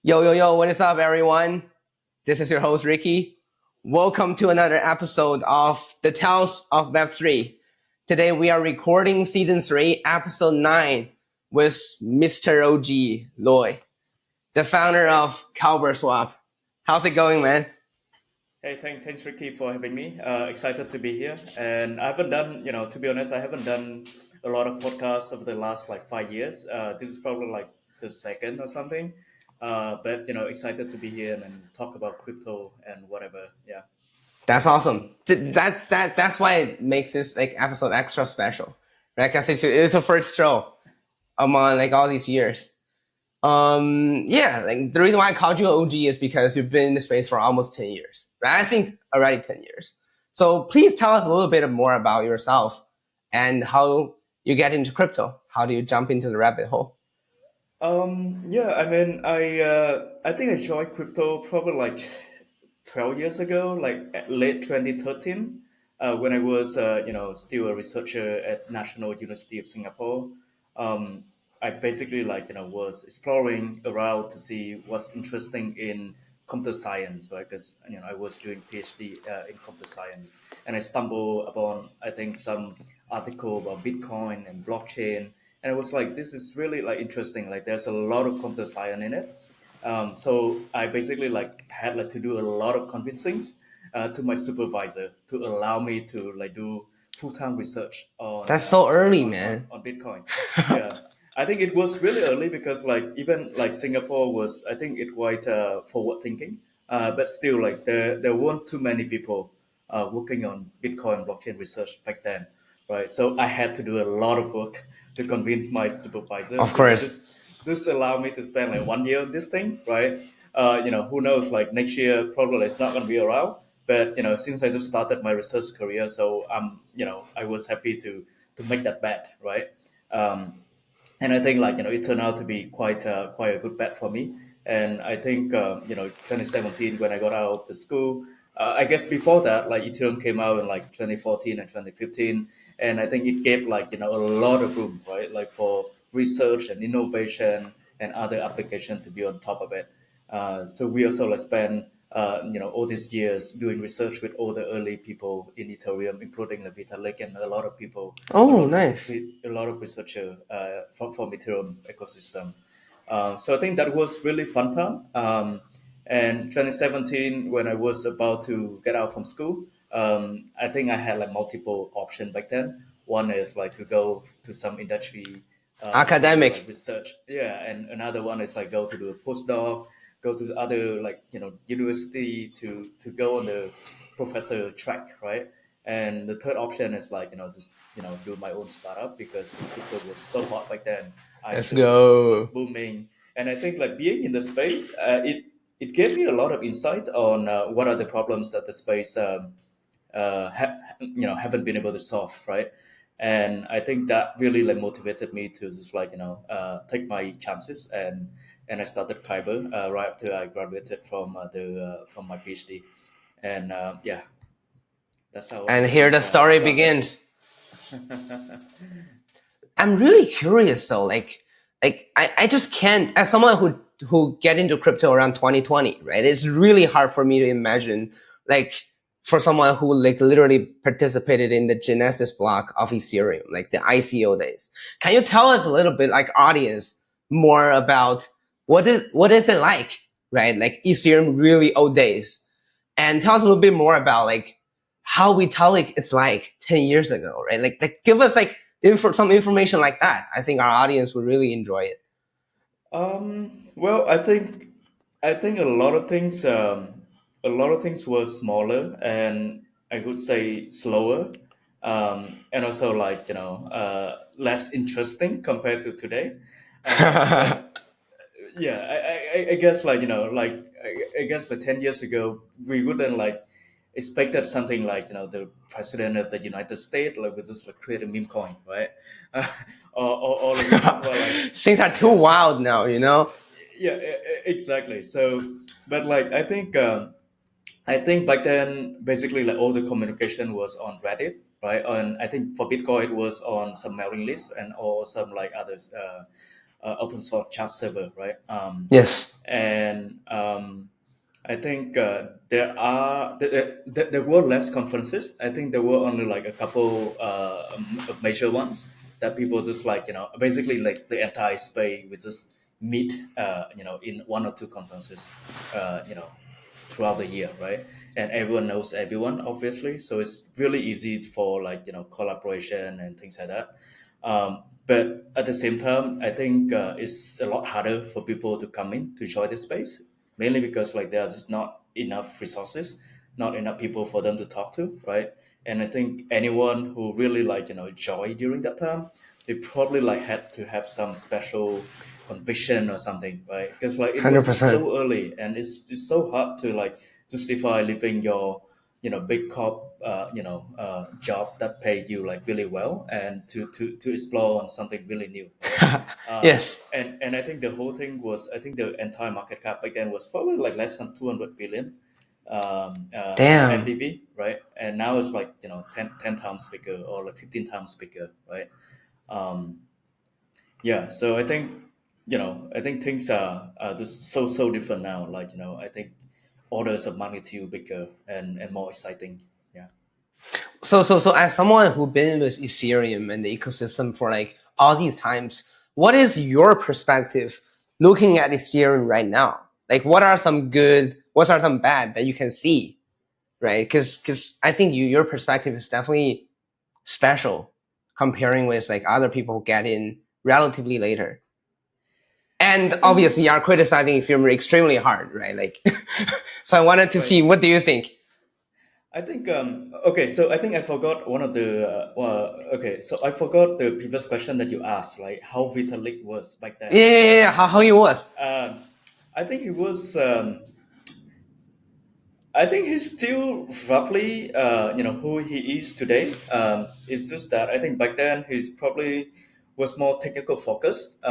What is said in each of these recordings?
Yo, what is up, everyone? This is your host, Ricky. Welcome to another episode of the Tales of Web3. Today, we are recording season 3, episode 9 with Mr. OG Loy, the founder of Kyber Swap. How's it going, man? Hey, thanks, Ricky, for having me. Excited to be here. And I haven't done, to be honest, I haven't done a lot of podcasts over the last like 5 years. This is probably like the second or something. But excited to be here and talk about crypto and whatever. Yeah. That's awesome. That's why it makes this like episode extra special, right? Because it's the first show among like all these years. Like the reason why I called you OG is because you've been in the space for almost 10 years, right? I think already 10 years. So please tell us a little bit more about yourself and how you get into crypto. How do you jump into the rabbit hole? Yeah, I mean, I think I joined crypto probably like 12 years ago, like at late 2013, when I was, still a researcher at National University of Singapore. Um, I basically was exploring around to see what's interesting in computer science, right? Because I was doing PhD in computer science, and I stumbled upon I think some article about Bitcoin and blockchain, and I was like, this is really like interesting. Like, there's a lot of computer science in it. So I basically like had like to do a lot of convincings to my supervisor to allow me to like do full-time research on That's so early, on Bitcoin. Yeah, I think it was really early because like even like Singapore was, I think it quite forward thinking, but still like there weren't too many people working on Bitcoin blockchain research back then, right? So I had to do a lot of work to convince my supervisor, Of course. this allowed me to spend like 1 year on this thing, right? Who knows? Like next year, probably it's not going to be around. But since I just started my research career, so I was happy to make that bet, right? Um, and I think like it turned out to be quite a good bet for me. And I think 2017 when I got out of the school, I guess before that like Ethereum came out in like 2014 and 2015, and I think it gave like a lot of room, right, like for research and innovation and other application to be on top of it. So we also like spend all these years doing research with all the early people in Ethereum, including the Vitalik and a lot of people, Oh, nice. a lot of researcher from Ethereum ecosystem. So I think that was really fun time. And 2017, when I was about to get out from school, I think I had like multiple options back then. One is like to go to some industry to do like Academic. research, yeah, and another one is like go to do a postdoc, go to other like university to go on the professor track, right? And the third option is like just do my own startup because the crypto was so hot back then. I Let's assume it was go. booming, and I think like being in the space, it gave me a lot of insight on what are the problems that the space haven't been able to solve, right? And I think that really like motivated me to just like take my chances, and I started Kyber right after I graduated from my PhD, and yeah, that's how I And here think the story started. begins. I'm really curious though, I just can't, as someone who get into crypto around 2020, right? It's really hard for me to imagine like for someone who like literally participated in the genesis block of Ethereum, like the ICO days. Can you tell us a little bit, like audience, more about what is it like, right? Like Ethereum really old days. And tell us a little bit more about like how Vitalik is like 10 years ago, right? Like give us like some information like that. I think our audience would really enjoy it. Well, I think a lot of things were smaller and I would say slower, and also like less interesting compared to today. But yeah, I guess like I guess like 10 years ago we wouldn't like expected something like the president of the United States like would just like create a meme coin, right? Or like we talk about like Things are too yeah, wild now, you know? yeah, exactly. So, but like I think back then basically like all the communication was on Reddit, right? And I think for Bitcoin it was on some mailing list and or some like others. open source chat server, right? Yes. And I think there were less conferences. I think there were only like a couple major ones that people just like, basically like the entire space we just meet in one or two conferences throughout the year, right? And everyone knows everyone, obviously, so it's really easy for like collaboration and things like that. But at the same time, I think it's a lot harder for people to come in to join this space, mainly because like there's just not enough resources, not enough people for them to talk to, right? And I think anyone who really like joy during that time, they probably like had to have some special conviction or something, right? Because like it was just 100%. so early, and it's so hard to like justify leaving your big corp job that pay you like really well and to explore on something really new, right? Yes. And I think the whole thing was, I think the entire market cap back then was probably like less than 200 billion Damn. NDV, right? And now it's like 10 times bigger or like 15 times bigger, right? um, yeah, so I think things are just so different now, like I think orders of magnitude bigger and more exciting. Yeah. So as someone who been with Ethereum and the ecosystem for like all these times, what is your perspective looking at Ethereum right now? Like, what are some good, what are some bad that you can see, right? Because I think your perspective is definitely special comparing with like other people who get in relatively later. And I think obviously, you are criticizing Ethereum extremely hard, right? Like, so I wanted to right. see what do you think? I think okay, so I think I forgot one of the okay, so I forgot the previous question that you asked, like how Vitalik was back then, right? How he was. Um, I think he was. I think he's still roughly, who he is today. It's just that I think back then he's probably was more technical focused.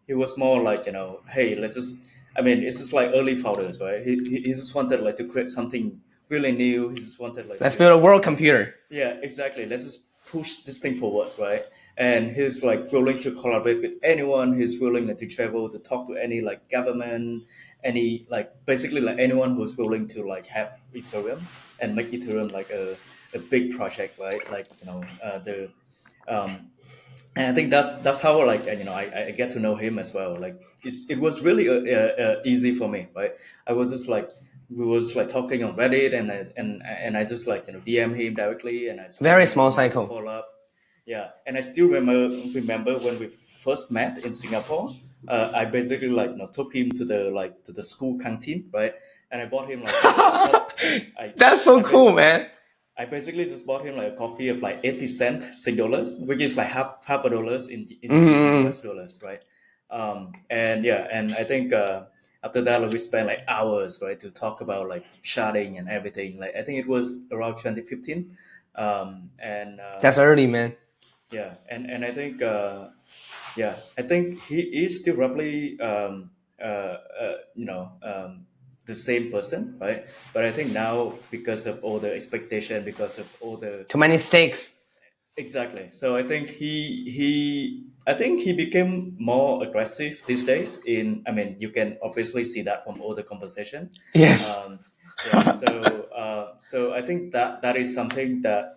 He was more like, hey, let's just. I mean, it's just like early founders, right? He just wanted like to create something really new. He just wanted like Let's to, build a world computer. yeah, exactly. Let's just push this thing forward, right? And he's like willing to collaborate with anyone. He's willing like, to travel to talk to any like government, any like basically like anyone who's willing to like have Ethereum and make Ethereum like a big project, right? Like the um, and I think that's how like I get to know him as well. Like it was really easy for me, right? I was just like we was like talking on Reddit, and I just like DM him directly, and I sent Very him an small email to cycle. follow up. Yeah, and I still remember when we first met in Singapore. I basically like took him to the school canteen, right? And I bought him like a coffee. I That's so I cool, basically man. I basically just bought him like a coffee of like 80 cent Sing dollars, which is like half a dollars in Mm-hmm. US dollars, right? And yeah, and I think after that like, we spent like hours, right, to talk about like sharding and everything. Like I think it was around 2015, and That's early, man. yeah, and I think yeah, I think he is still roughly the same person, right? But I think now because of all the expectation, because of all the Too many stakes. exactly. So I think he became more aggressive these days. I mean, you can obviously see that from all the conversation. Yes. Um, yeah. So I think that is something that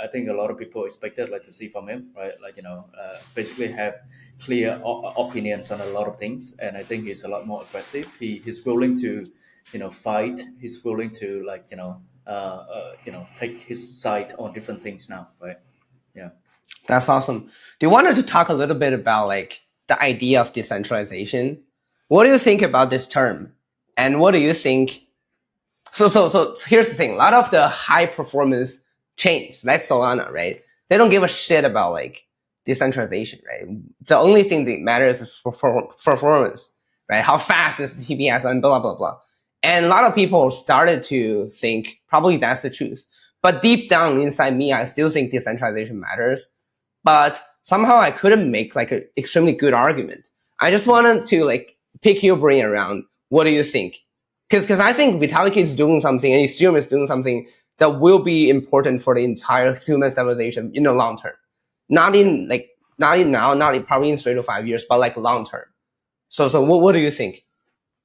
I think a lot of people expected like to see from him, right? Like basically have clear opinions on a lot of things, and I think he's a lot more aggressive. He's willing to, fight. He's willing to like take his side on different things now, right? Yeah. That's awesome. Do you want to talk a little bit about like the idea of decentralization? What do you think about this term? And what do you think? So here's the thing. A lot of the high performance chains, like Solana, right? They don't give a shit about like decentralization, right? The only thing that matters is performance, right? How fast is the TPS and blah, blah, blah. And a lot of people started to think probably that's the truth. But deep down inside me, I still think decentralization matters, but somehow I couldn't make like an extremely good argument. I just wanted to like pick your brain around what do you think? Because I think Vitalik is doing something and Ethereum is doing something that will be important for the entire human civilization in the long term. Not Yeah. in like not in now, not in, probably in 3 to 5 years, but like long term. So what do you think?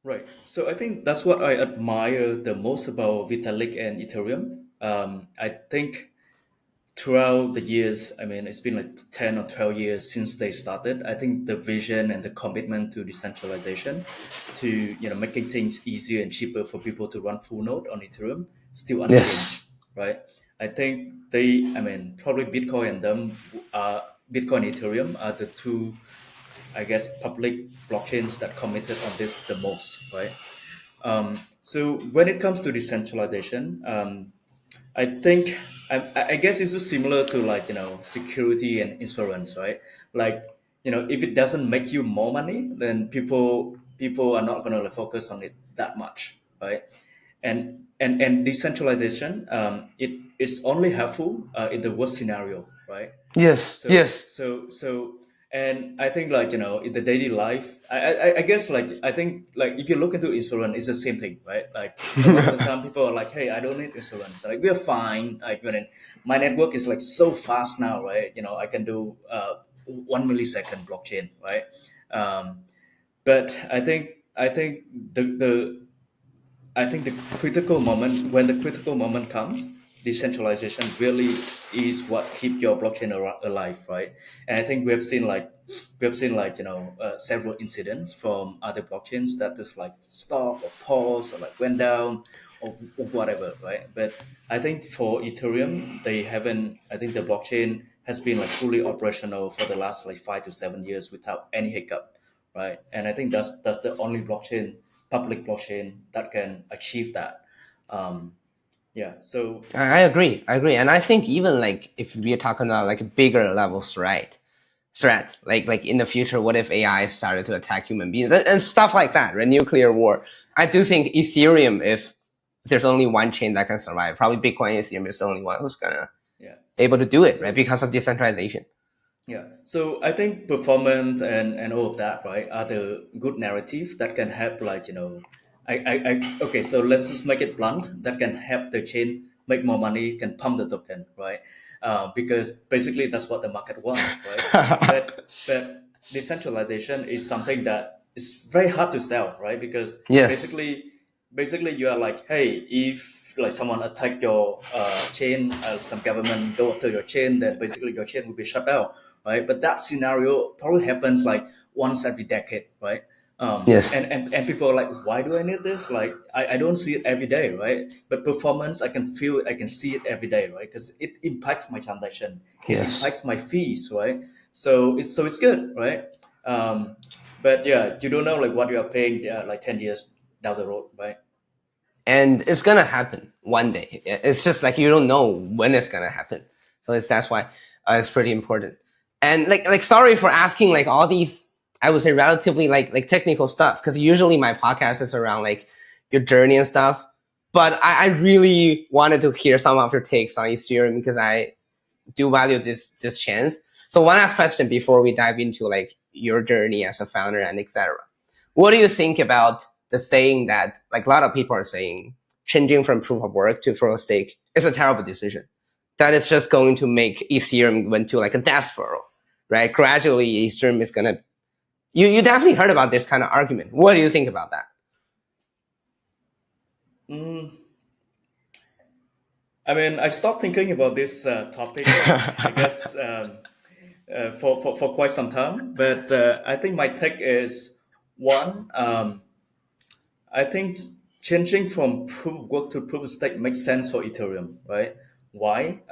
Right. So I think that's what I admire the most about Vitalik and Ethereum. I think throughout the years, I mean, it's been like 10 or 12 years since they started. I think the vision and the commitment to decentralization, to, making things easier and cheaper for people to run full node on Ethereum, still unchanged, Yes. right? I think I mean, probably Bitcoin and them, Bitcoin and Ethereum are the two, I guess, public blockchains that committed on this the most, right? So when it comes to decentralization, I think I guess it's just similar to, like, security and insurance, right? Like, if it doesn't make you more money, then people are not gonna, like, focus on it that much, right? And decentralization, it is only helpful in the worst scenario, right? Yes. so Yes. so so and I think, like, in the daily life, I guess, like, I think, like, if you look into insurance, it's the same thing, right? Like, a lot of the time people are like, hey, I don't need insurance, like, we're fine, like, when my network is, like, so fast now, right? I can do 1 millisecond blockchain, right? But I think the critical moment, when the critical moment comes, decentralization really is what keep your blockchain alive, right? And I think we have seen, like, several incidents from other blockchains that just, like, stop or pause or, like, went down, or whatever, right? But I think for Ethereum, they haven't. I think the blockchain has been, like, fully operational for the last, like, 5 to 7 years without any hiccup, right? And I think that's the only public blockchain that can achieve that. Um, yeah. So I agree. I agree. And I think even like if we're talking about like bigger levels, right? Threat, like in the future, what if AI started to attack human beings and stuff like that, right? Nuclear war. I do think Ethereum, if there's only one chain that can survive, probably Bitcoin and Ethereum is the only one who's gonna yeah. able to do it, right? So Because of decentralization. yeah. So I think performance and all of that, right, are the good narrative that can help, like, okay, so let's just make it blunt, that can help the chain make more money, can pump the token, right? Because basically that's what the market wants, right? But decentralization is something that is very hard to sell, right? Because Yes. basically you are like, hey, if, like, someone attack your chain, some government go after your chain, then basically your chain will be shut down, right? But that scenario probably happens, like, once every decade, right? Yes. And people are like, why do I need this? Like, I don't see it every day, right? But performance, I can feel it, I can see it every day, right? Because it impacts my transaction, it Yes. impacts my fees, right? So it's good, right? Um, but yeah, you don't know, like, what you are paying, like, 10 years down the road, right? And it's gonna happen one day. It's just like you don't know when it's gonna happen. So that's why it's pretty important. And like sorry for asking like all these, I would say relatively like technical stuff, because usually my podcast is around like your journey and stuff. But I really wanted to hear some of your takes on Ethereum because I do value this chance. So one last question before we dive into like your journey as a founder and etc. What do you think about the saying that like a lot of people are saying changing from proof of work to proof of stake is a terrible decision? That is just going to make Ethereum went to like a death spiral, right? Gradually, Ethereum is gonna. You definitely heard about this kind of argument. What do you think about that? Mm, I mean, I stopped thinking about this topic, like, I guess, for quite some time. But I think my take is, one. I think changing from proof of work to proof of stake makes sense for Ethereum, right? Why?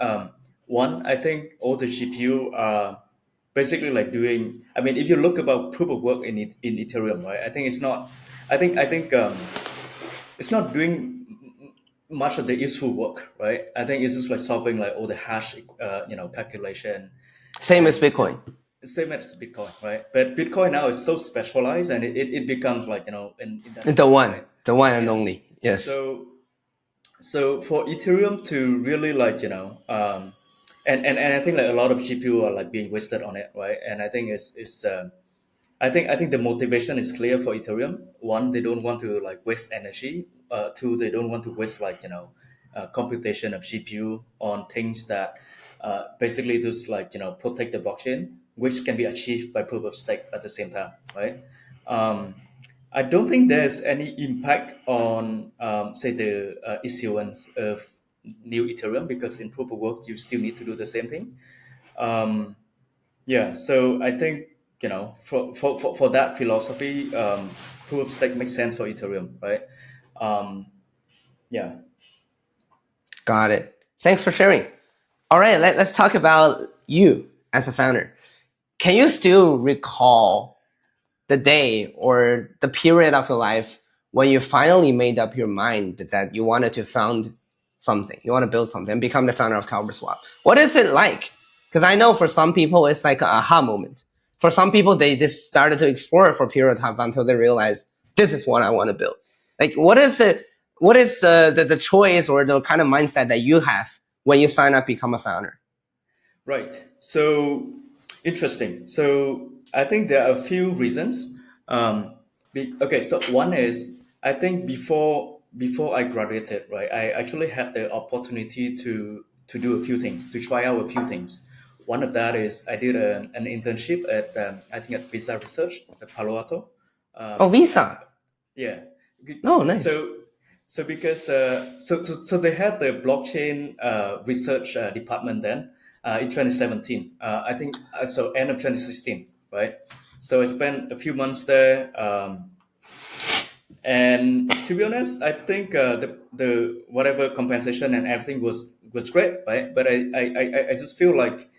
One, I think all the GPU are basically, like, doing. I mean, if you look about proof of work in Ethereum, right? I think it's not. I think it's not doing much of the useful work, right? I think it's just, like, solving, like, all the hash, calculation, Same as and Bitcoin, same as Bitcoin, right? But Bitcoin now is so specialized, and it becomes, like, an the industry, one, right? the one and Yeah. only. Yes, So for Ethereum to really, like, and I think, like, a lot of GPU are, like, being wasted on it, right? And I think it's I think the motivation is clear for Ethereum. One, they don't want to, like, waste energy. Two, they don't want to waste, like, computation of GPU on things that basically just, like, protect the blockchain. which can be achieved by proof of stake at the same time, right? Um, I don't think there's any impact on, say, the issuance of new Ethereum, because in proof of work you still need to do the same thing. Um, yeah, so I think, for that philosophy, proof of stake makes sense for Ethereum, right? Um, yeah, Got it. Thanks for sharing. All right, let's talk about you as a founder. Can you still recall the day or the period of your life when you finally made up your mind that you wanted to found something, you want to build something and become the founder of Kyber Swap? What is it like? Because I know for some people it's like an aha moment. For some people, they just started to explore it for a period of time until they realize this is what I want to build. Like, what is it? What is the choice or the kind of mindset that you have when you sign up become a founder? right. So interesting. So I think there are a few reasons. Okay, so one is, I think before I graduated, right, I actually had the opportunity to do a few things, to try out a few things. One of that is I did an internship at, I think, at Visa Research at Palo Alto. Oh, As Visa. Yeah. Oh, nice. So because so they had the blockchain research department then, in 2017. I think, so end of 2016, right? So I spent a few months there, and to be honest, I think the whatever compensation and everything was great, right? But I just feel like,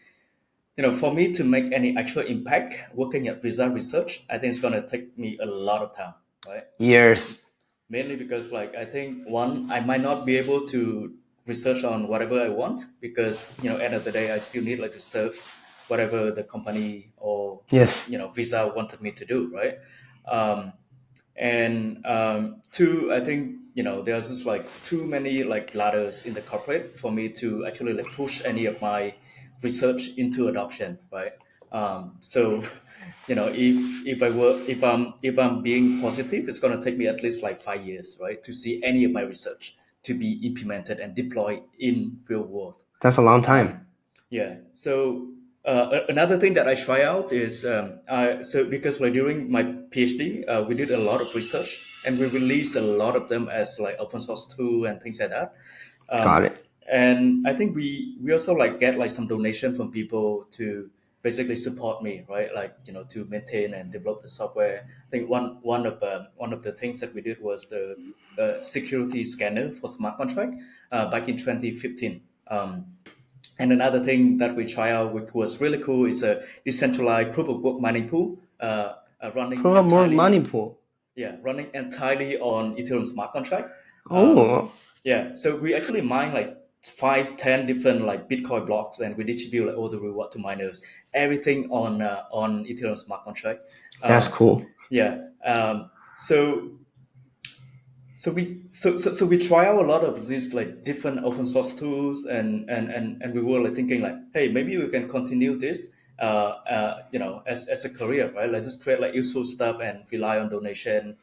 for me to make any actual impact working at Visa Research, I think it's gonna take me a lot of time, right? Years. Mainly because, like, I think, one, I might not be able to research on whatever I want, because, end of the day I still need, like, to serve whatever the company or, Yes. Visa wanted me to do, right? um, and two, I think, there's just like too many, like, ladders in the corporate for me to actually, like, push any of my research into adoption, right? So if I'm being positive, it's going to take me at least like 5 years, right, to see any of my research to be implemented and deployed in real world. That's a long time. Yeah. So another thing that I try out is, so because, like, during my PhD, we did a lot of research and we released a lot of them as, like, open source tool and things like that. Got Um, it. and I think we also, like, get, like, some donation from people to basically support me, right? Like, to maintain and develop the software. I think one of the things that we did was the security scanner for smart contract back in 2015. And another thing that we try out, which was really cool, is a decentralized proof of work mining pool, running Prove more entirely, money pool. running entirely on Ethereum smart contract. Um, Oh, yeah, so we actually mine like 5, 10 different, like, Bitcoin blocks, and we distribute, like, all the reward to miners. Everything on Ethereum smart contract. that's Um, cool. yeah. So we try out a lot of these, like, different open source tools, and we were, like, thinking, like, hey, maybe we can continue this as a career, right? Like, just create, like, useful stuff and rely on donation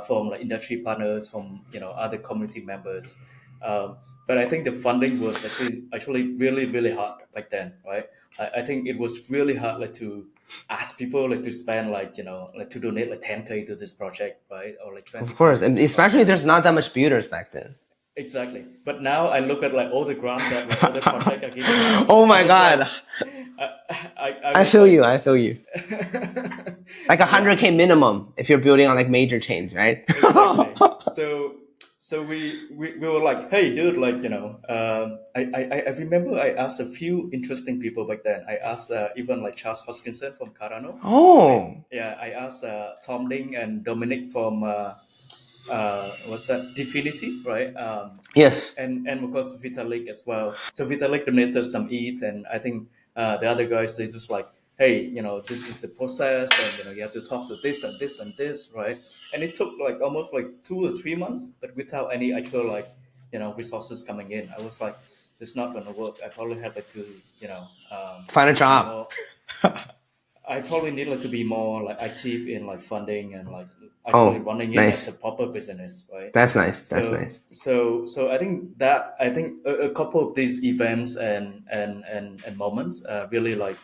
from, like, industry partners, from, other community members. But I think the funding was actually really, really hard back then, right? I think it was really hard, like, to ask people, like, to spend, like, like, to donate like 10K to this project, right? Or like Of 20K course, to and this especially project. there's not that much builders back then. Exactly. But now I look at, like, all the grant that, like, other project are giving out. Oh I my was like, god, I, I I was feel like, you. I feel you. Like a yeah, 100K minimum if you're building on like major change, right? exactly. So we were like, hey, dude, like, I remember I asked a few interesting people back then. I asked even, like, Charles Hoskinson from Cardano. Oh, I asked Tom Ding and Dominic from what's that, Divinity, right? yes, And of course Vitalik as well. So Vitalik donated some ETH, and I think the other guys, they just like, hey, this is the process, and you have to talk to this and this and this, right? And it took, like, almost like 2 or 3 months, but without any actual, like, resources coming in. I was like, it's not gonna work. I probably had, like, to find a be job. more. I probably need, like, to be more, like, active in, like, funding and, like, actually Oh, running it as a nice. proper business, right? That's nice. That's So nice. so I think a couple of these events and moments really, like,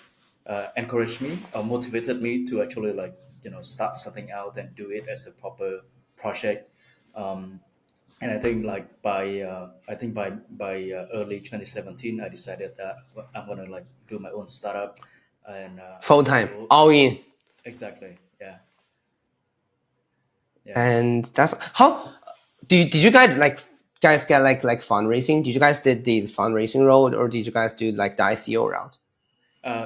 encouraged me or motivated me to actually like start something out and do it as a proper project. Um, and I think like by early 2017, I decided that I'm gonna like do my own startup, and I Full started time, to work. all in. Exactly. Yeah. Yeah. And that's how. Did you guys get like fundraising? Did you guys did the fundraising road, or did you guys do like the ICO route?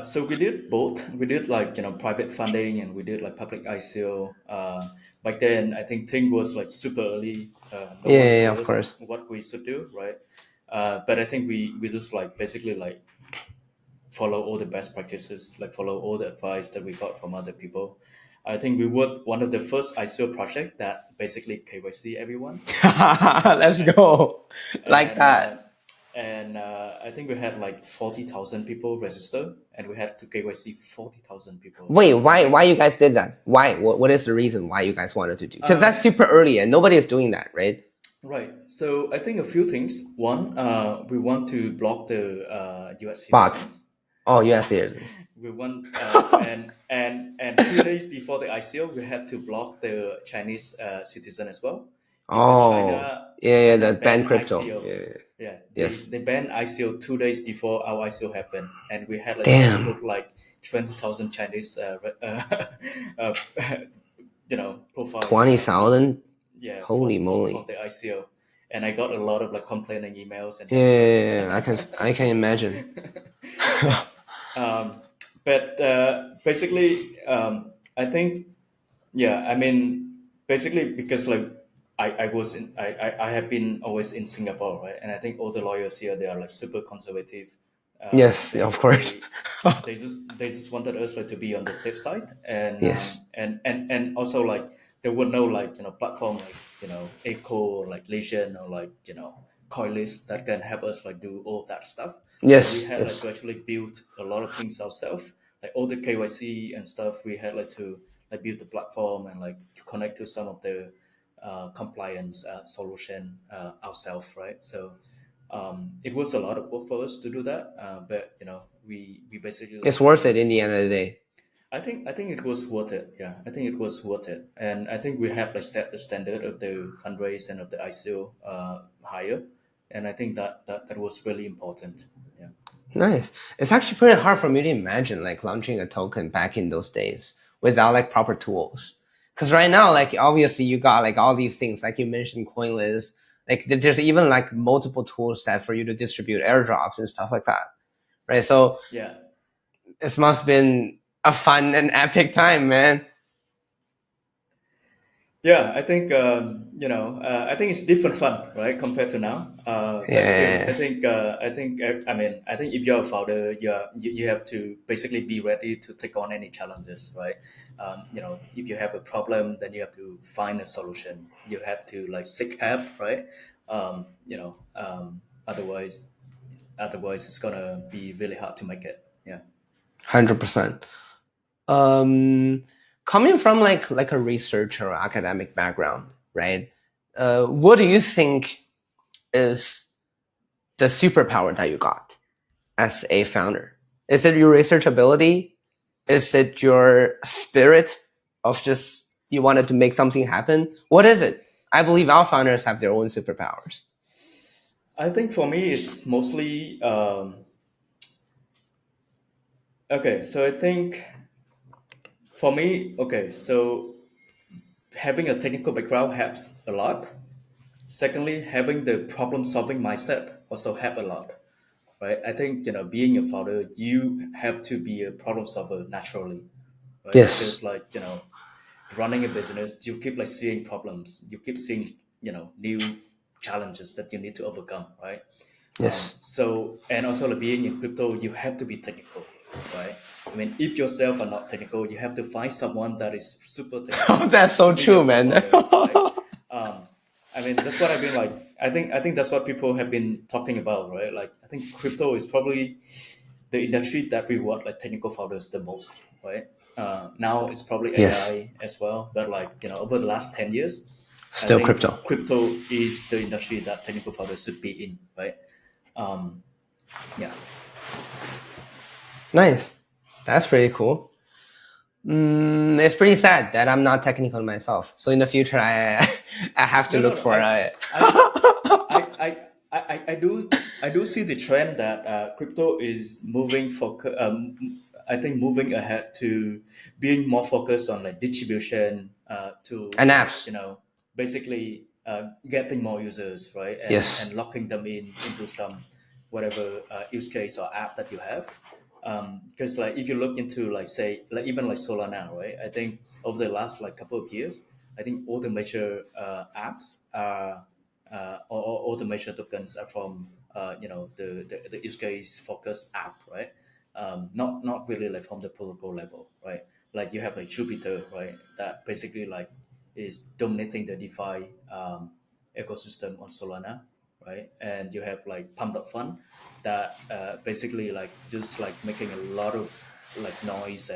So we did both. We did like private funding, and we did like public ICO. Back then, I think thing was like super early. No Yeah, one yeah, yeah, told of us course. what we should do, right? But I think we just like basically like follow all the best practices, like follow all the advice that we got from other people. I think we were one of the first ICO project that basically KYC everyone, Let's go, like and that. I think we had like 40,000 people register, and we had to KYC 40,000 people. Wait, So I why think you guys did that? Why? What is the reason why you guys wanted to do? Because that's super early and nobody is doing that, right? right. So I think a few things. One, we want to block the U.S. Bots. citizens. Oh, Yeah, U.S. citizens. we want, and 2 days before the ICO, we had to block the Chinese citizen as well, because Oh, yeah, yeah, China the ban banned crypto. ICO. Yeah, yeah, yeah. Yeah, Yes. they banned ICO 2 days before our ICO happened, and we had like to Damn. exclude like 20,000 Chinese, uh, profiles from 20,000? yeah Holy from moly. the ICO, and I got a lot of like complaining emails and Yeah, yeah, everything. yeah, yeah. I can imagine. Yeah, um, but basically, I think yeah, I mean, basically because like I have been always in Singapore, right? And I think all the lawyers here, they are like super conservative. Yes, of They course. they they just wanted us like to be on the safe side, and Yes. also like there were no like platform like Echo or like Legion or like Coinlist that can help us like do all that stuff. So we Yes, had like yes. to actually build a lot of things ourselves, like all the KYC and stuff. We had like to like build the platform and like connect to some of the compliance solution ourselves, right? So it was a lot of work for us to do that, but we basically It's like worth it in the end of the day. I think it was worth it. Yeah, I think it was worth it, and I think we have like set the standard of the fundraise and of the ICO higher, and I think that was really important. Yeah. Nice. It's actually pretty hard for me to imagine like launching a token back in those days without like proper tools. Because right now, like obviously you got like all these things, like you mentioned, Coinlist. Like there's even like multiple tools set for you to distribute airdrops and stuff like that, right? So Yeah. it must have been a fun and epic time, man. Yeah, I think I think it's different fun, right, compared to now. But still, Yeah, I mean, I think if you're a founder, you have to basically be ready to take on any challenges, right? If you have a problem, then you have to find a solution. You have to like seek help, right? Otherwise, it's gonna be really hard to make it. Yeah. 100%. Um, Coming from like a researcher or academic background, right? What do you think is the superpower that you got as a founder? Is it your research ability? Is it your spirit of just you wanted to make something happen? What is it? I believe our founders have their own superpowers. I think for me, it's mostly okay. So I think for me, okay, so having a technical background helps a lot. Secondly, having the problem solving mindset also help a lot, right? I think being a founder, you have to be a problem solver naturally, right? Yes, Because like running a business, you keep like seeing problems, you keep seeing new challenges that you need to overcome, right? yes. So and also like being in crypto, you have to be technical, right? I mean, if yourself are not technical, you have to find someone that is super Oh, technical that's to so be your true, man. co-founder, right? Um, I mean, that's what I've been like. I think that's what people have been talking about, right? Like, I think crypto is probably the industry that reward like technical founders the most, right? Now it's probably Yes, AI as well, but like over the last 10 years, I still think crypto. crypto is the industry that technical founders should be in, right? Um, yeah. Nice. That's pretty cool. It's pretty sad that I'm not technical myself. So in the future, I I have to No, no, look no. for a. I, I, I do see the trend that crypto is moving for I think moving ahead to being more focused on like distribution to and like apps. basically getting more users, right, Yes. and locking them in into some whatever use case or app that you have. Because like if you look into like say like even like Solana, right, I think over the last like couple of years, I think all the major apps are or all the major tokens are from the use case focused app, right? Not really like from the protocol level, right? Like you have like Jupiter, right? That basically like is dominating the DeFi ecosystem on Solana, right? And you have like Pump.Fun that basically like just like making a lot of like noise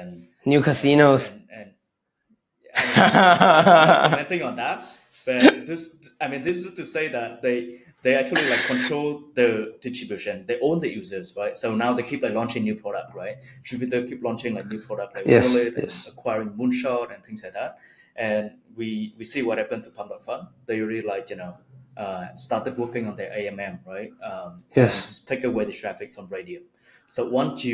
New casinos. and I'm not gonna commenting on that, but this is to say that they actually like control the distribution. They own the users, right? So now they keep like launching new product, right? Jupiter keep launching like new product like Yes. wallet and Yes. acquiring Moonshot and things like that. And we see what happened to Pump Fund. They really like started working on their AMM, right? And Yes. just take away the traffic from Radium. So once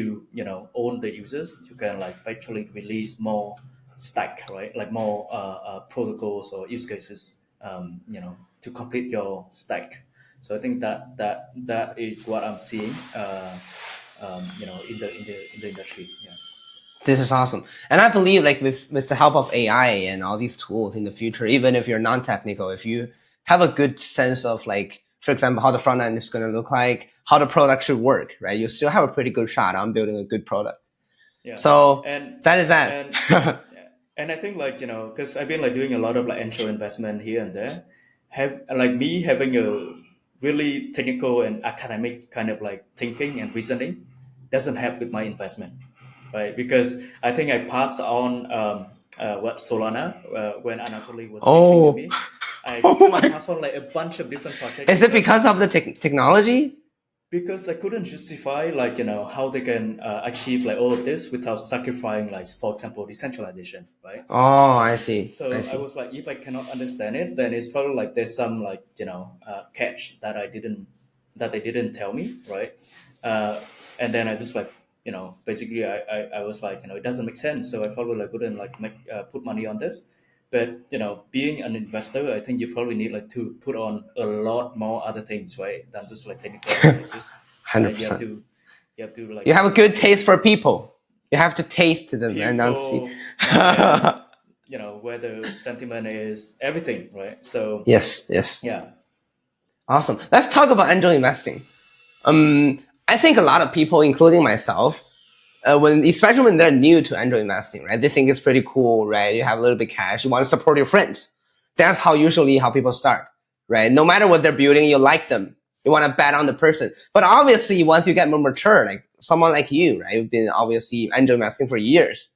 own the users, you can like actually release more stack, right? Like more protocols or use cases, to complete your stack. So I think that is what I'm seeing, in the industry. Yeah. This is awesome. And I believe like with the help of AI and all these tools in the future, even if you're non-technical, if you have a good sense of like, for example, how the front end is going to look like, how the product should work, right? You still have a pretty good shot on building a good product. Yeah, So and that is that. and and I think like because I've been like doing a lot of like angel investment here and there, have like me having a really technical and academic kind of like thinking and reasoning doesn't help with my investment, right? Because I think I passed on what Solana when Anatoly was pitching to Oh, me. I oh I my. passed on like a bunch of different projects Is it because of the technology? because I couldn't justify like how they can achieve like all of this without sacrificing like for example decentralization, right? Oh, I see. I So I see. was like, if I cannot understand it, then it's probably like there's some like catch that they didn't tell me, right? Uh, and then I just like basically I was like it doesn't make sense, so I probably like wouldn't like make put money on this. But being an investor, I think you probably need like to put on a lot more other things, right, than just like technical analysis, right? You have 100%. to You like have a good taste for people. You have to taste them and then see. people and where the sentiment is everything, right? So Yes, yes. yeah. Awesome. Let's talk about angel investing. I think a lot of people, including myself, especially when they're new to angel investing, right? They think it's pretty cool, right? You have a little bit cash, you want to support your friends. That's how people start, right? No matter what they're building, you like them. You want to bet on the person. But obviously, once you get more mature, like someone like you, right? You've been obviously angel investing for years.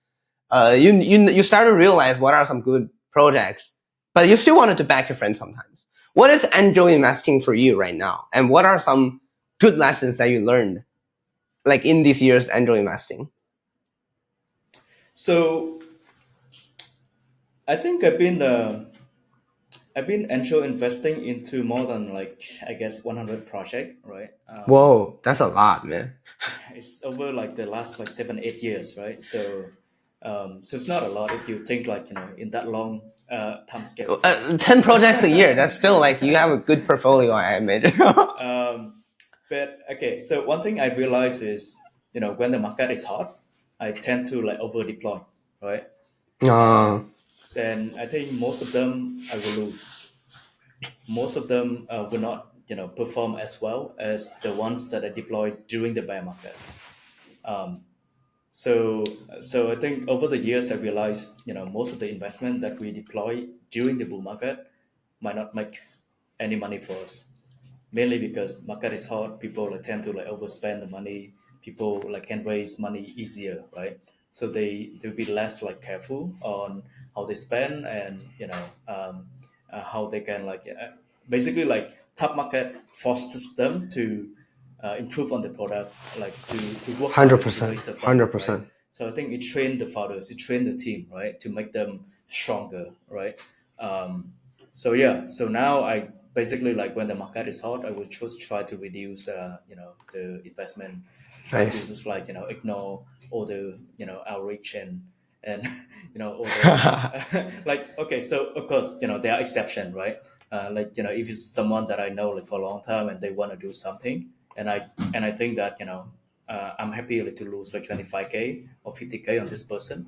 You start to realize what are some good projects, but you still wanted to back your friends sometimes. What is angel investing for you right now, and what are some good lessons that you learned, like in this year's angel investing? So I think I've been angel investing into more than like I guess 100 project, right? Whoa, that's a lot, man. It's over like the last like 7 8 years, right? So it's not a lot if you think like in that long time scale. 10 projects a year. That's still like you have a good portfolio, I admit. But okay, so one thing I realize is when the market is hot, I tend to like over deploy, right? uh, And I think most of them I will lose. Most of them will not perform as well as the ones that I deployed during the bear market. So I think over the years I realized most of the investment that we deploy during the bull market might not make any money for us, mainly because market is hot, people like tend to like overspend the money, people like can raise money easier, right? So they'll be less like careful on how they spend and how they can like basically like top market forces them to improve on the product, like to work harder to 100%. raise the fund, right? 100%. So I think it trained the founders, it trained the team, right, to make them stronger, right? Um, so yeah, so now I basically like when the market is hot, I will just try to reduce, the investment, try to Nice. just like ignore all the outreach and all the like. Okay, so of course there are exceptions, right? Like if it's someone that I know like for a long time and they want to do something, and I think that I'm happy like, to lose like 25K or 50K on this person,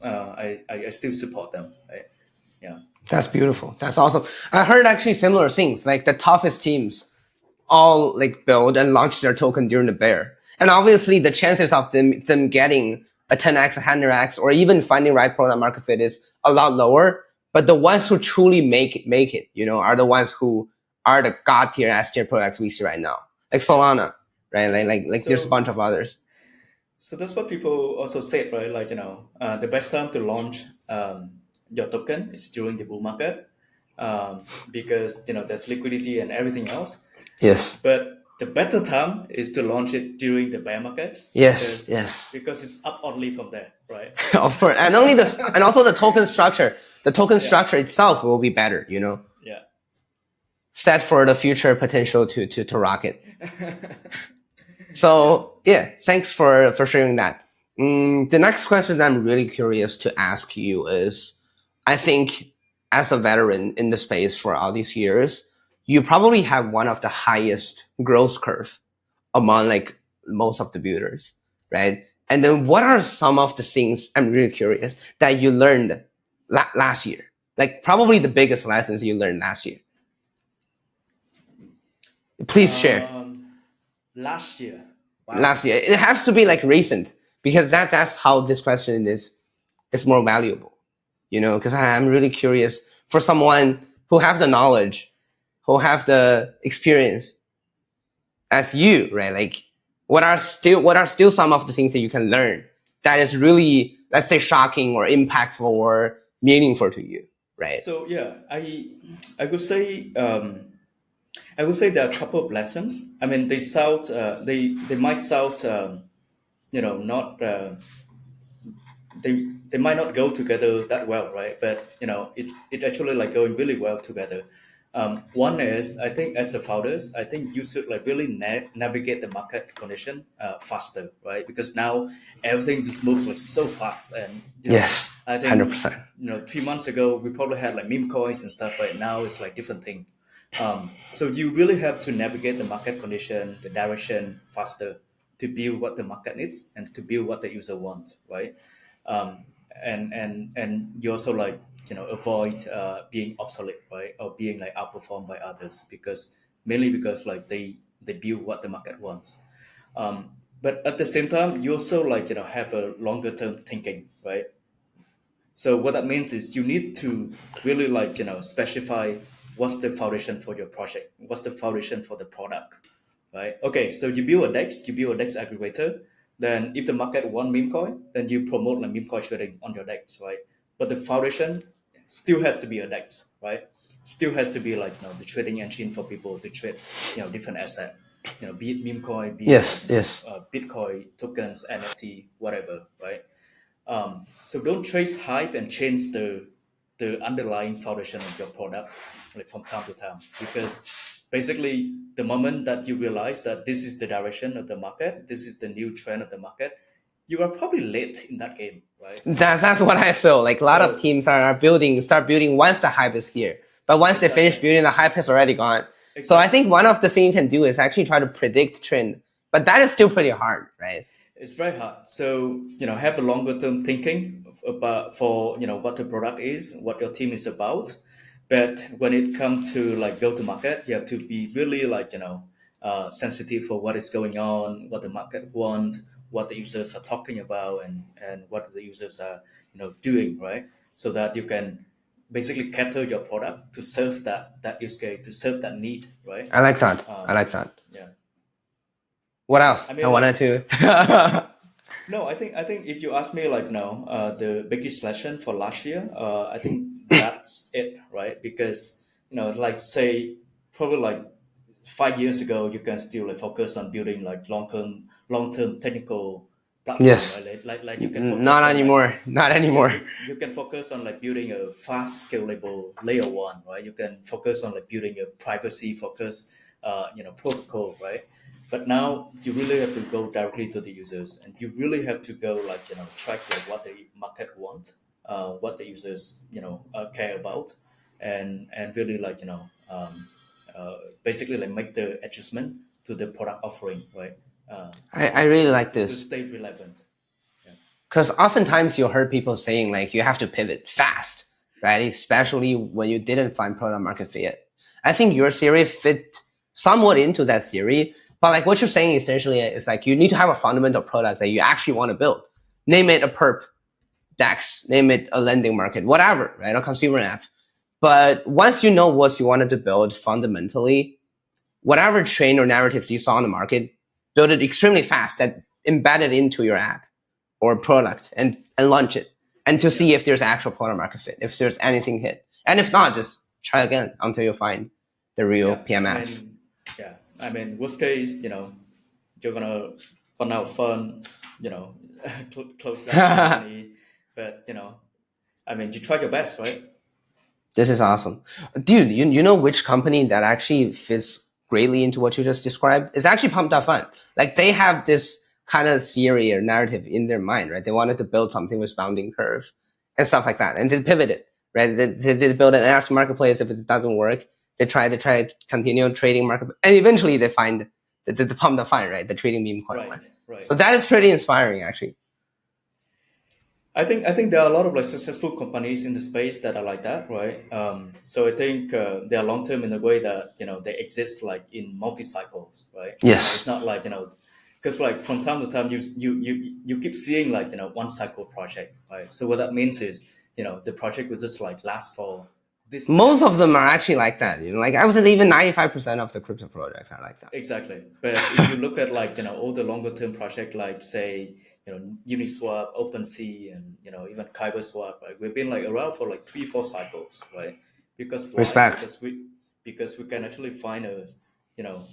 I still support them, right? Yeah. That's beautiful. That's awesome. I heard actually similar things. Like the toughest teams all like build and launch their token during the bear. And obviously the chances of them getting a 10x, a 100x, or even finding right product market fit is a lot lower. But the ones who truly make it, are the ones who are the god tier S tier products we see right now. Like Solana, right? Like there's a So bunch of others. So that's what people also said, right? Like, the best time to launch your token is during the bull market, because, there's liquidity and everything else. Yes. But the better time is to launch it during the bear market Yes, yes. because it's up only from there, right? Of course. And only this and also the token structure. The token Yeah, structure itself will be better. yeah. Set for the future potential to rocket. So yeah, thanks for sharing that. The next question that I'm really curious to ask you is, I think as a veteran in the space for all these years, you probably have one of the highest growth curve among like most of the builders, right? And then what are some of the things, I'm really curious, that you learned last year? Like probably the biggest lessons you learned last year. Please share. Um, Last year, wow. Last year. It has to be like recent because that's how this question is more valuable. Because I'm really curious for someone who have the knowledge, who have the experience as you, right? Like what are still some of the things that you can learn that is really, let's say, shocking or impactful or meaningful to you, right? So yeah, I would say there are a couple of lessons. I mean, they might sound not they might not go together that well, right? But it actually like going really well together. One is I think as the founders, I think you should like really navigate the market condition faster, right? Because now everything just moves like so fast, and Yes, I think 100%. 3 months ago we probably had like meme coins and stuff. Right now it's like different thing. So you really have to navigate the market condition, the direction faster to build what the market needs and to build what the user wants, right? um, and you also like avoid being obsolete, right, or being like outperformed by others, because mainly because like they build what the market wants. But at the same time you also like have a longer term thinking, right? So what that means is you need to really like specify what's the foundation for your project, what's the foundation for the product, right? Okay, so you build a DEX aggregator. Then if the market want meme coin, then you promote like meme coin trading on your DEX, right? But the foundation still has to be a DEX, right? Still has to be like the trading engine for people to trade different asset, be it meme coin, be it like Yes, yes. Bitcoin tokens, NFT, whatever, right? So don't chase hype and change the underlying foundation of your product like from time to time, because basically the moment that you realize that this is the direction of the market, this is the new trend of the market, you are probably late in that game, right? That's what I feel. Like a lot of So teams start building once the hype is here. But once they finish exactly, building, the hype is already gone. So I think exactly. one of the things you can do is actually try to predict trend. But that is still pretty hard, right? It's very hard. So have a longer term thinking about for what the product is, what your team is about. But when it comes to like go to market, you have to be really like sensitive for what is going on, what the market wants, what the users are talking about, and what the users are doing, right? So that you can basically cater your product to serve that use case, to serve that need, right? I like that. I Um, like that. yeah. What else? I I mean, wanted like, to. no, I think if you ask me, like, the biggest lesson for last year, I think that's it, right? Because like say probably like 5 years ago, you can still like focus on building like long term technical platform, Yes. right? Like you can Not focus on like anymore. Not you, anymore. you you can focus on like building a fast scalable layer one, right? You can focus on like building a privacy focused protocol, right? But now you really have to go directly to the users, and you really have to go like track like what the market want, what the users care about, and really like basically like make the adjustment to the product offering, right? I really like To this. stay relevant. Yeah. Because oftentimes you'll hear people saying like you have to pivot fast, right? Especially when you didn't find product market fit yet. I think your theory fit somewhat into that theory, but like what you're saying essentially is like you need to have a fundamental product that you actually want to build. Name it a perp, DAX, name it a lending market, whatever, right? A consumer app. But once you know what you wanted to build fundamentally, whatever train or narratives you saw on the market, build it extremely fast that embedded into your app or product and launch it and to Yeah. see if there's actual product market fit, if there's anything hit. And if not, just try again until you find the real Yeah, PMF. I mean, worst case, you're gonna run out of fun, you know, close down the company. But I mean, you try your best, right? This is awesome. Dude, you know which company that actually fits greatly into what you just described? It's actually Pump.Fun. Like they have this kind of theory or narrative in their mind, right? They wanted to build something with bounding curve and stuff like that. And they pivoted, right? They build an after marketplace. If it doesn't work, they try to continue trading market. And eventually they find the Pump.Fun, right? The trading meme coin one. Right, right. So that is pretty inspiring, actually. I think there are a lot of like successful companies in the space that are like that, right? So I think they are long term in a way that they exist like in multi cycles, right? It's Yes. not like because like from time to time you keep seeing like one cycle project, right? So what that means is the project will just like last for this Most of decade, them right? are actually like that. Like I would say even 95% of the crypto projects are like that. Exactly. But if you look at like, all the longer term project like say, Uniswap, OpenSea and even Kyber Swap, right? We've been like around for like 3, 4 cycles, right? Because why? Respect. Because we can actually find a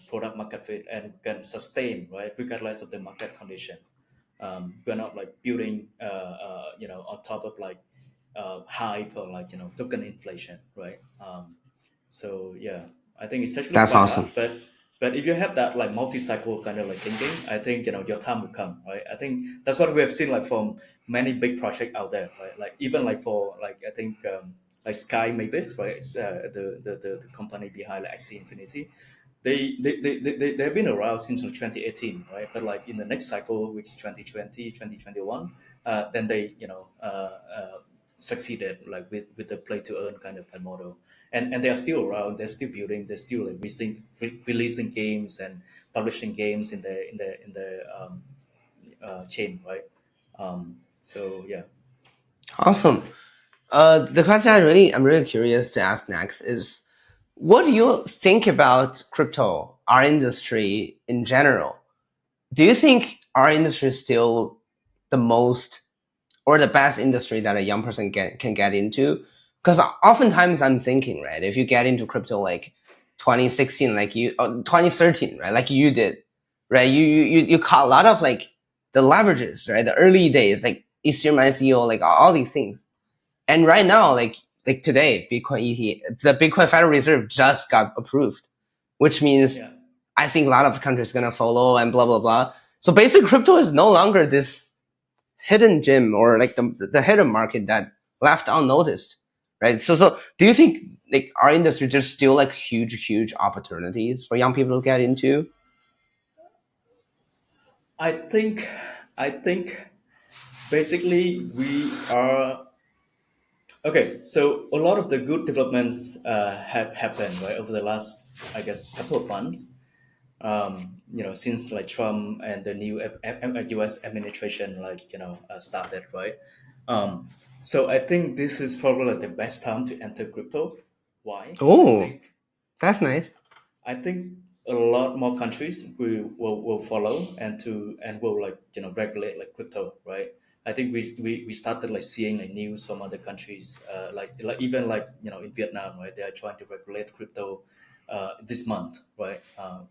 product market fit and can sustain, right? Regardless of the market condition. We're not like building on top of like hype or like token inflation, right? So yeah, I think it's actually That's quite hard. awesome. But if you have that like multi-cycle kind of like thinking, I think your time will come, right? I think that's what we have seen like from many big projects out there, right? Like even like for like I think like Sky Mavis, right? It's the company behind like Axie Infinity. They've been around since like 2018, right? But like in the next cycle, which is 2020, 2021, then they succeeded like with the play to earn kind of a model, and they are still around. They're still building. They're still like releasing games and publishing games in the chain, right? So yeah. Awesome. The question I'm really curious to ask next is, what do you think about crypto, our industry in general? Do you think our industry is still the most or the best industry that a young person can get into? Because oftentimes I'm thinking, right, if you get into crypto like 2016, like 2013, right, like you did, right, you caught a lot of like the leverages, right, the early days, like Ethereum ICO, like all these things. And right now, like today, Bitcoin ETH, the Bitcoin Federal Reserve just got approved, which means Yeah. I think a lot of countries gonna follow and blah blah blah. So basically, crypto is no longer this hidden gem or like the hidden market that left unnoticed, right? So do you think like our industry just still like huge opportunities for young people to get into? I think I think basically we are okay. So a lot of the good developments have happened right over the last, I guess, couple of months. Since like Trump and the new U.S. administration started, right? So I think this is probably like the best time to enter crypto. Why? Oh, that's nice. I think a lot more countries will follow and will like regulate like crypto, right? I think we started like seeing like news from other countries, like even like in Vietnam, right? They are trying to regulate crypto this month, right?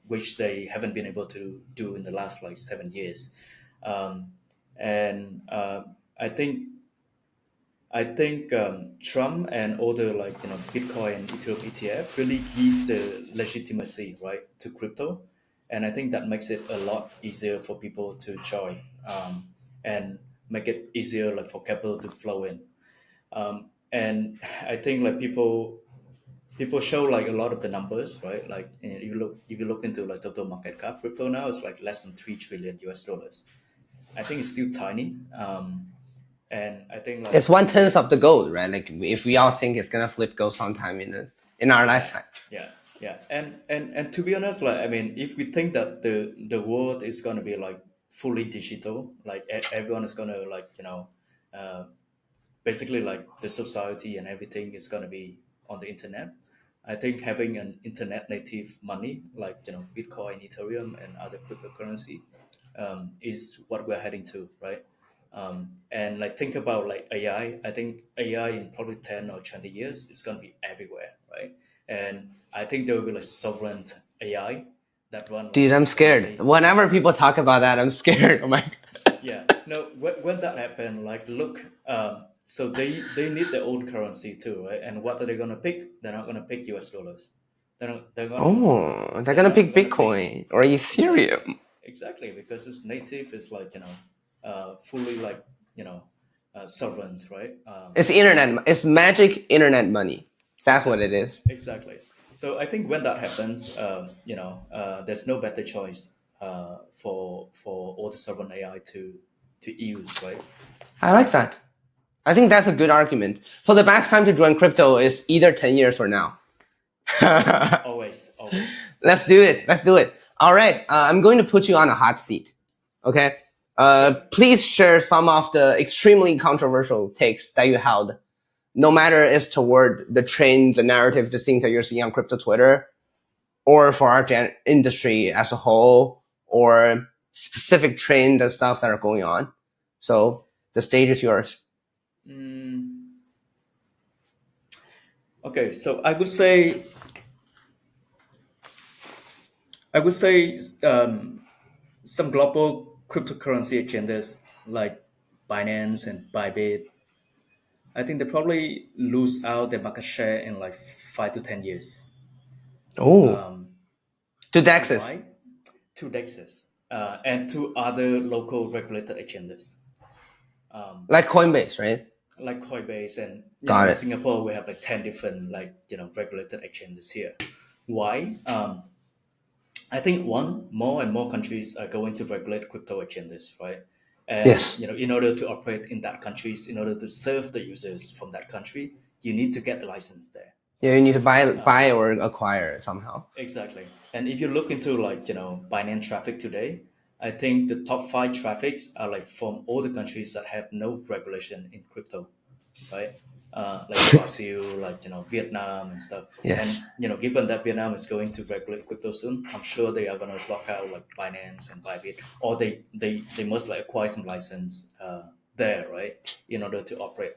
Which they haven't been able to do in the last like 7 years. Um, And I think Trump and other like Bitcoin and Ethereum ETF really give the legitimacy right to crypto, and I think that makes it a lot easier for people to join, and make it easier like for capital to flow in. And I think like people show like a lot of the numbers, right? Like if you look into like total market cap, crypto now is like less than 3 trillion US dollars. I think it's still tiny. And I think It's like one tenth of the gold, right? Like if we all think it's gonna flip gold sometime in our yeah, lifetime. yeah. And to be honest, like I mean, if we think that the world is gonna be like fully digital, like everyone is gonna like uh, basically like the society and everything is going to be on the internet. I think having an internet native money like Bitcoin, Ethereum, and other cryptocurrency is what we're heading to, right? And like think about like AI. I think AI in probably 10 or 20 years is going to be everywhere, right? And I think there will be like sovereign AI that run like Dude, I'm scared. independently. Whenever people talk about that, I'm scared. Oh my God. Yeah, no, when that happened, like look, so they need their own currency too, right? And what are they gonna pick? They're not gonna pick US dollars. Oh, they're they're gonna not pick gonna pick Bitcoin or exactly Ethereum. exactly because it's native is like fully like sovereign, right? It's It's internet. It's magic internet money. That's what it exactly is. exactly. So I think when that happens, there's no better choice for all the sovereign AI to use, right? I like that. I think that's a good argument. So the best time to join crypto is either 10 years or now. Always, always. Let's do it. Let's do it. All right. I'm going to put you on a hot seat. Okay. Sure. Please share some of the extremely controversial takes that you held, no matter it's toward the trend, the narrative, the things that you're seeing on crypto Twitter, or for our industry as a whole, or specific trends and stuff that are going on. So the stage is yours. Mm, okay, so I would say some global cryptocurrency agendas like Binance and Bybit. I think they probably lose out their market share in like 5 to 10 years. Oh, Um, to Dexes, why? Two Dexes and two other local regulated agendas. like Coinbase, right? Like Coinbase and Got in it. Singapore we have like 10 different like regulated exchanges here. Why? I think one more and more countries are going to regulate crypto exchanges, right? And Yes. in order to operate in that countries, in order to serve the users from that country, you need to get the license there. Yeah, you need to buy or acquire it somehow. Exactly. And if you look into like Binance traffic today, I think the top five traffics are like from all the countries that have no regulation in crypto, right? Like Brazil, like Vietnam and stuff. Yes. And given that Vietnam is going to regulate crypto soon, I'm sure they are going to block out like Binance and Bybit, or they must like acquire some license there, right, in order to operate.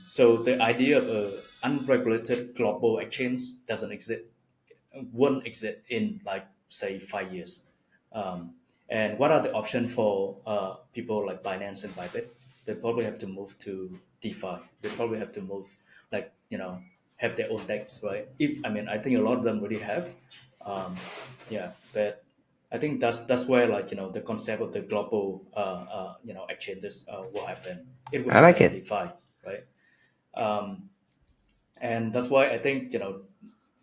So the idea of a unregulated global exchange doesn't exist, won't exist in like say 5 years. Um, and what are the options for people like Binance and Bybit? They probably have to move to DeFi. They probably have to move like have their own decks, right? If I mean, I think a lot of them already have. Yeah, but I think that's where like the concept of the global exchanges will happen. It will I like happen in it. DeFi, right? And that's why I think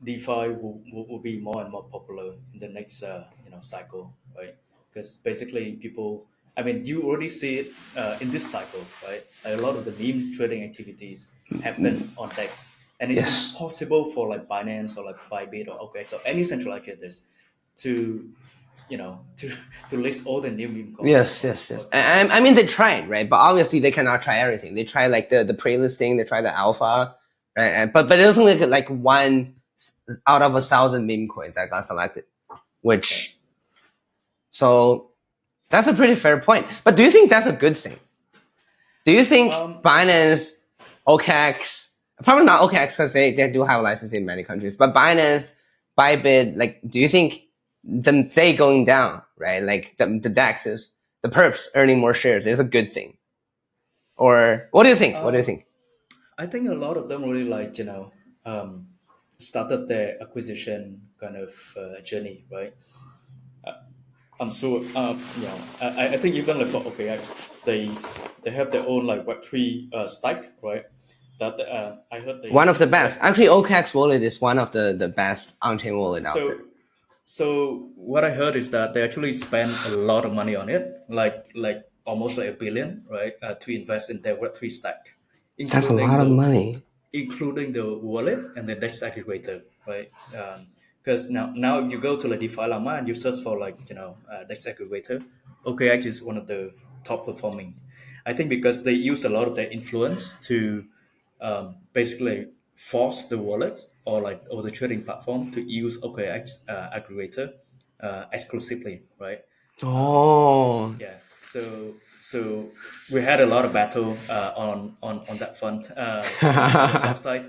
DeFi will be more and more popular in the next cycle, right? Because basically people, I mean, you already see it in this cycle, right? A lot of the memes trading activities happen on DEX, and it's Yes. impossible for like Binance or like Bybit or OKX or any centralized exchanges to to to list all the new meme coins Yes, or, yes, or yes. DeFi. I mean, they tried, right? But obviously, they cannot try everything. They try like the pre-listing, they try the alpha, right? But it doesn't look like one out of 1,000 meme coins that got selected. Yeah. Which so that's a pretty fair point. But do you think that's a good thing? Do you think Um, Binance, OKX, probably not OKX because they do have a license in many countries, but Binance, Bybit, like, do you think they going down, right? Like the DEXs, the perps earning more shares is a good thing, or what do you think? What do you Uh, think? I think a lot of them really like um, started their acquisition kind of journey, right? I'm so I think even like for OKX, they have their own like Web3 stack, right? That I heard One of the they best. Actually, OKX wallet is one of the best on-chain wallet out there. so so what I heard is that they actually spend a lot of money on it, like almost like $1 billion, right, to invest in their Web3 stack, That's a including lot of the money. wallet and the DEX aggregator, right? Because now you go to the DeFi Llama and you search for like DEX aggregator, OKX is one of the top performing. I think because they use a lot of their influence to basically force the wallets or the trading platform to use OKX aggregator exclusively, right? Oh, Yeah. So we had a lot of battle on that front from Microsoft side.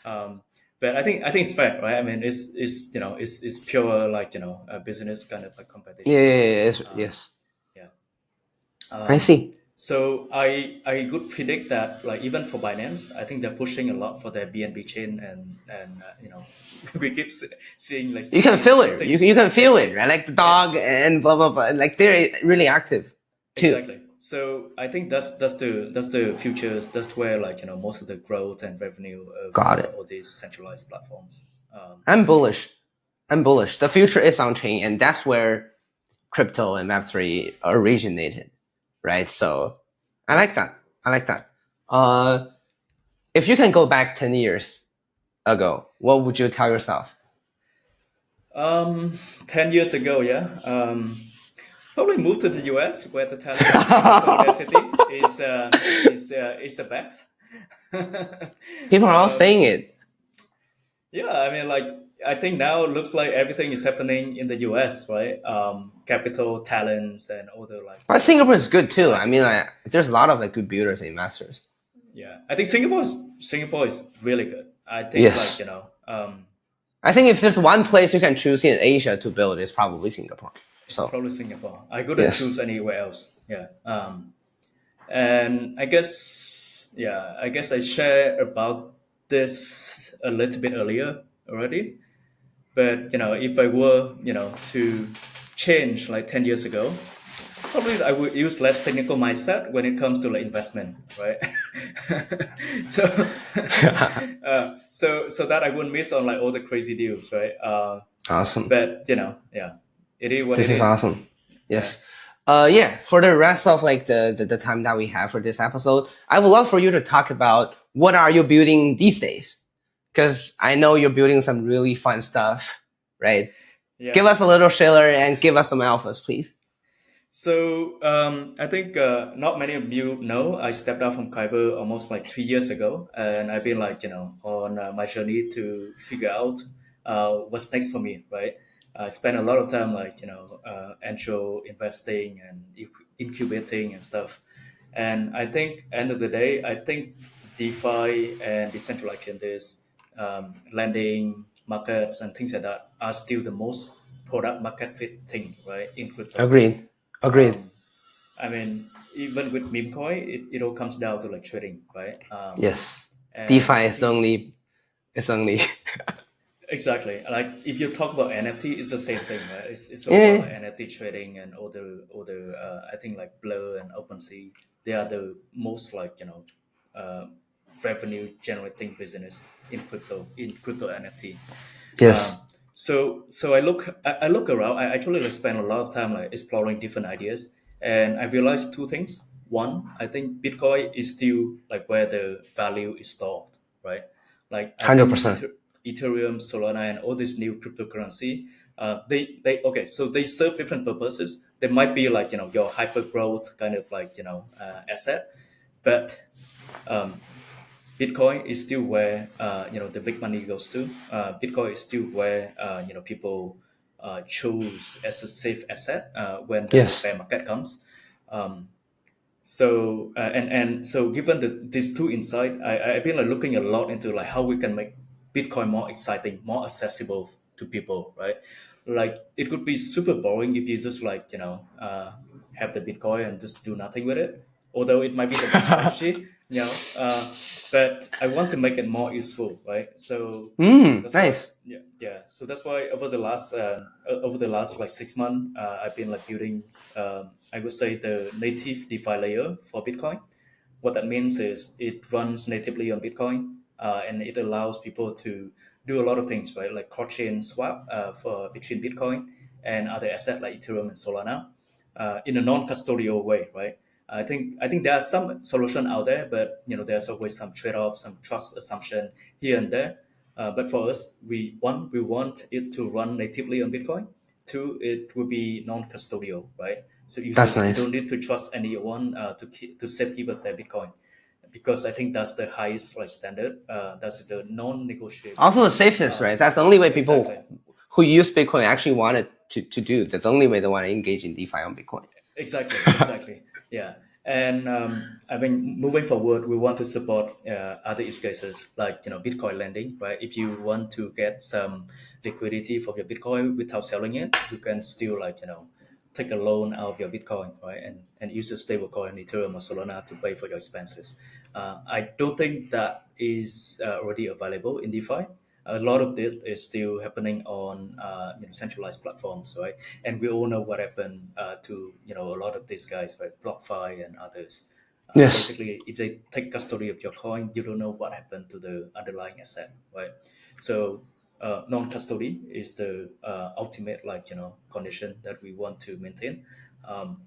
Um, but I think it's fair, right? I mean, it's pure like a business kind of like yeah, competition. yeah, yeah, yes, Um, yes. yeah. I see. So I could predict that like even for Binance, I think they're pushing a lot for their BNB chain and we keep seeing like You can feel it. thing. You can Yeah, feel it, right? Like the yeah, dog and blah blah blah. Like they're really active too. exactly. So I think that's the future. That's where like most of the growth and revenue of Got it. all these centralized platforms. I'm bullish. I'm bullish. The future is on chain, and that's where crypto and Web3 originated, right? So I like that. I like that. Uh, if you can go back 10 years ago, what would you tell yourself? Um, 10 years ago, yeah. Probably moved to the US where the talent and capital density is the best. People are all um, saying it. yeah, I mean, like I think now it looks like everything is happening in the US, right? Capital, talents, and all the like But Singapore is these good too. I mean, exciting. like, there's a lot of like good builders and investors. Yeah, I think Singapore is really good. I think like Yes. um, I think if there's one place you can choose in Asia to build, it's probably Singapore. it's So probably Singapore. I couldn't yes. choose anywhere else. Yeah. And I guess I share about this a little bit earlier already. But if I were to change like 10 years ago, probably I would use less technical mindset when it comes to like investment, right? so, so that I wouldn't miss on like all the crazy deals, right? Awesome. But yeah, it is what This it is is. awesome. Yeah. Yes. Yeah, for the rest of like the time that we have for this episode, I would love for you to talk about what are you building these days? Because I know you're building some really fun stuff, right? Yeah. Give us a little Yes. trailer and give us some alphas, please. So I think not many of you know I stepped out from Kyber almost like 3 years ago, and I've been like on my journey to figure out what's next for me. Right, I spent a lot of time like angel investing and incubating and stuff, and I think end of the day, I think DeFi and decentralized exchanges, lending markets and things like that are still the most product market fit thing, right, in crypto. Agreed. Agreed. um, I mean, even with meme coin, it all comes down to like trading, right? Yes. And DeFi I is the think only. It's only. exactly like if you talk about NFT, it's the same thing, right? It's all about Yeah. like NFT trading and all the I think like Blur and OpenSea, they are the most like uh, revenue generating business in crypto NFT. Um, Yes. so I look around. I actually like spend a lot of time like exploring different ideas, and I realized two things. One, I think Bitcoin is still like where the value is stored, right? Like I think 100%. Ethereum, Solana, and all this new cryptocurrency, they okay. So they serve different purposes. They might be like your hyper growth kind of like asset, but um, Bitcoin is still where the big money goes to. Bitcoin is still where people choose as a safe asset when the Yes. bear market comes. Um, so given these two insights, I've been like looking a lot into like how we can make Bitcoin more exciting, more accessible to people, right? Like it could be super boring if you just like have the Bitcoin and just do nothing with it. Although it might be the best strategy, but I want to make it more useful, right? So that's why, Nice. yeah, yeah. So that's why over the last like 6 months, I've been like building, I would say, the native DeFi layer for Bitcoin. What that means is it runs natively on Bitcoin, and it allows people to do a lot of things, right? Like cross-chain swap for between Bitcoin and other assets like Ethereum and Solana, in a non-custodial way, right? I think there are some solution out there, but there's always some trade-off, some trust assumption here and there. But for us, we want it to run natively on Bitcoin. Two, it will be non-custodial, right? So That's users nice. don't need to trust anyone to safekeep up their Bitcoin, because I think that's the highest like standard. That's the non-negotiable. Also the safest, right? That's the only way Exactly. people who use Bitcoin actually wanted to do. That's the only way they want to engage in DeFi on Bitcoin. Exactly. Yeah. And I mean, moving forward, we want to support other use cases like Bitcoin lending, right? If you want to get some liquidity from your Bitcoin without selling it, you can still like take a loan out of your Bitcoin, right? And use a stablecoin, Ethereum or Solana to pay for your expenses. I don't think that is already available in DeFi. A lot of this is still happening on centralized platforms, right? And we all know what happened to a lot of these guys, right? BlockFi and others. Yes. Basically, if they take custody of your coin, you don't know what happened to the underlying asset, right? So non-custody is the ultimate condition that we want to maintain. Um,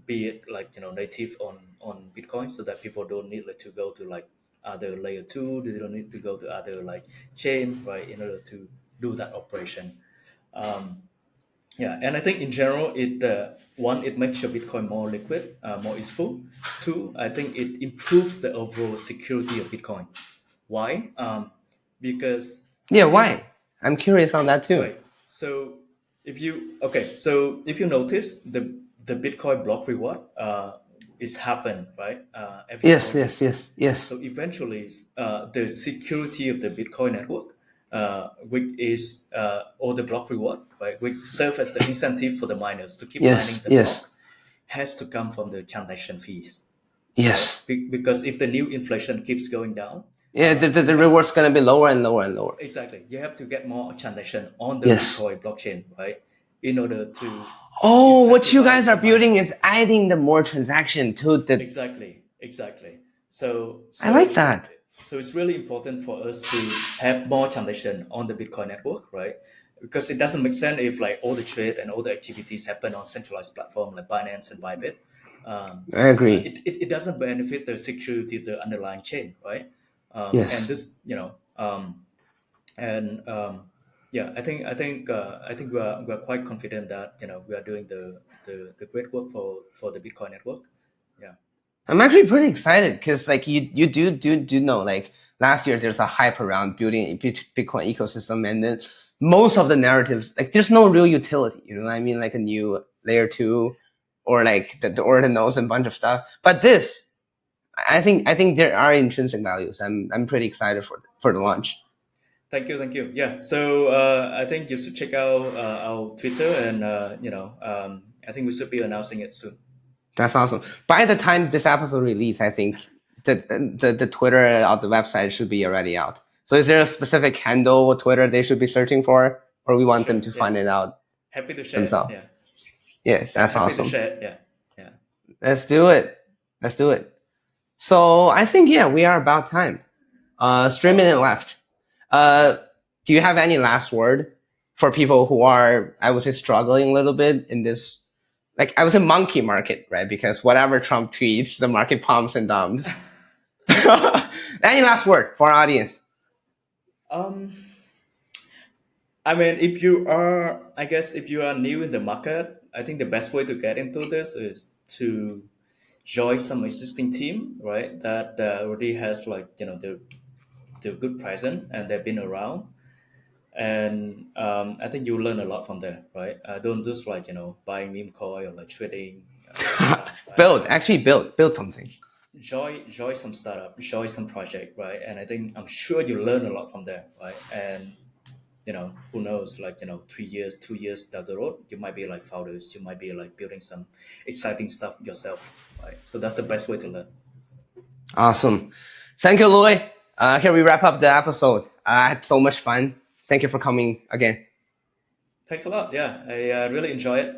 be it like native on Bitcoin, so that people don't need like to go to like other layer two. They don't need to go to other like chain, right, in order to do that operation. Um, yeah, and I think in general, it makes your Bitcoin more liquid, more useful. Two, I think it improves the overall security of Bitcoin. Why? Because Yeah, I think, why? I'm curious on that too. right. So if you notice, the Bitcoin block reward is happen, right, every four Yes, yes, days. yes, yes. So eventually, the security of the Bitcoin network, which is or the block reward, right, which serve as the incentive for the miners to keep mining Yes, the yes, block, has to come from the transaction fees, right? yes. Because if the new inflation keeps going down, Yeah, the you have reward's gonna be lower and lower and lower. exactly you have to get more transaction on the Yes. Bitcoin blockchain, right, in order to Oh, what you guys incentivize are the building miners. is adding the more transaction to the. Exactly. So I like so that. so it's really important for us to have more transaction on the Bitcoin network, right? Because it doesn't make sense if like all the trade and all the activities happen on centralized platform like Binance and Bybit. I agree. It doesn't benefit the security of the underlying chain, right? And Yes. this, and yeah, I think we are quite confident that we are doing the great work for the Bitcoin network. Yeah. I'm actually pretty excited because like you do know like last year there's a hype around building a Bitcoin ecosystem, and then most of the narratives like there's no real utility. You know what I mean? Like a new layer two, or like the ordinals and bunch of stuff. But this, I think there are intrinsic values. I'm pretty excited for the launch. Thank you. Yeah. So I think you should check out our Twitter, and I think we should be announcing it soon. That's awesome. By the time this episode release, I think the Twitter of the website should be already out. So is there a specific handle or Twitter they should be searching for, or we want them Sure. to Yeah. find it out Happy to share. themselves? Yeah. Yeah, that's Happy to awesome. share. Yeah. Yeah. Let's do it. Let's do it. So I think yeah, we are about time. 3 minutes Awesome. left. Do you have any last word for people who are, I would say, struggling a little bit in this, like I would say, monkey market, right? Because whatever Trump tweets, the market pumps and dumps. Any last word for our audience? Um, I mean, I guess if you are new in the market, I think the best way to get into this is to join some existing team, right? That already has like the good present and they've been around, and I think you learn a lot from there, right? Don't just like buying meme coin or like trading all the time, right? Build something. Join some startup, join some project, right? And I think I'm sure you learn a lot from there, right? And who knows, like 3 years, 2 years down the road, you might be like founders, you might be like building some exciting stuff yourself, right? So that's the best way to learn. Awesome. Thank you, Louis. Here we wrap up the episode. I had so much fun. Thank you for coming again. Thanks a lot. Yeah, I really enjoy it.